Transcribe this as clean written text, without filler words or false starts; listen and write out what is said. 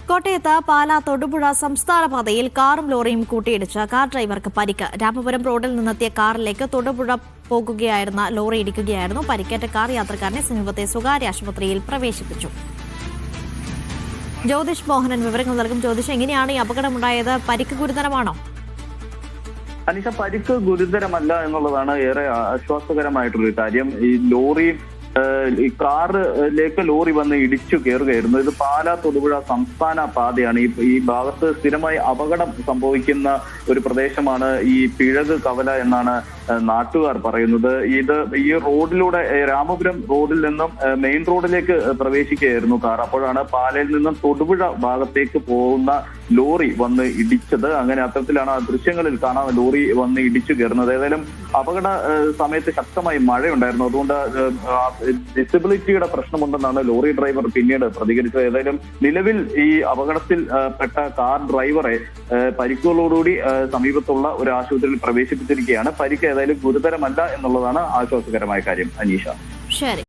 കോട്ടയത്ത് പാലാ തൊടുപുഴ സംസ്ഥാന പാതയിൽ കാറും ലോറിയും കൂട്ടിയിടിച്ച് കാർ ഡ്രൈവർക്ക് പരിക്ക്. രാമപുരം റോഡിൽ നിന്നെത്തിയ കാറിലേക്ക് തൊടുപുഴ പോകുകയായിരുന്ന ലോറി ഇടിക്കുകയായിരുന്നു. പരിക്കേറ്റ കാർ യാത്രക്കാരനെ സമീപത്തെ സ്വകാര്യ ആശുപത്രിയിൽ പ്രവേശിപ്പിച്ചു. ജ്യോതിഷ് മോഹനൻ വിവരങ്ങൾ നൽകും. ജ്യോതിഷ്, എങ്ങനെയാണ് ഈ അപകടമുണ്ടായത്? പരിക്ക് ഗുരുതരമാണോ? അനീഷ, പരിക്ക് ഗുരുതരമല്ല എന്നുള്ളതാണ് ഏറെ ആശ്വാസകരമായിട്ടുള്ളൊരു കാര്യം. ഈ ലോറി ഈ കാറിലേക്ക് ലോറി വന്ന് ഇടിച്ചു കയറുകയായിരുന്നു. ഇത് പാലാ തൊടുപുഴ സംസ്ഥാന പാതയാണ്. ഈ ഭാഗത്ത് സ്ഥിരമായി അപകടം സംഭവിക്കുന്ന ഒരു പ്രദേശമാണ് ഈ പിഴക് കവല എന്നാണ് നാട്ടുകാർ പറയുന്നത്. ഈ റോഡിലൂടെ രാമപുരം റോഡിൽ നിന്നും മെയിൻ റോഡിലേക്ക് പ്രവേശിക്കുകയായിരുന്നു കാർ. അപ്പോഴാണ് പാലയിൽ നിന്നും തൊടുപുഴ ഭാഗത്തേക്ക് പോകുന്ന ലോറി വന്ന് ഇടിച്ചത്. അങ്ങനെ അത്തരത്തിലാണ് ആ ദൃശ്യങ്ങളിൽ കാണാൻ ലോറി വന്ന് ഇടിച്ചു കയറുന്നത്. ഏതായാലും അപകട സമയത്ത് ശക്തമായി മഴയുണ്ടായിരുന്നു. അതുകൊണ്ട് വിസിബിലിറ്റിയുടെ പ്രശ്നമുണ്ടെന്നാണ് ലോറി ഡ്രൈവർ പിന്നീട് പ്രതികരിച്ചത്. ഏതായാലും നിലവിൽ ഈ അപകടത്തിൽ പെട്ട കാർ ഡ്രൈവറെ പരിക്കുകളോടുകൂടി സമീപത്തുള്ള ഒരു ആശുപത്രിയിൽ പ്രവേശിപ്പിച്ചിരിക്കുകയാണ്. പരിക്ക് ഏതായാലും ഗുരുതരമല്ല എന്നുള്ളതാണ് ആശ്വാസകരമായ കാര്യം. അനീഷ, ശരി.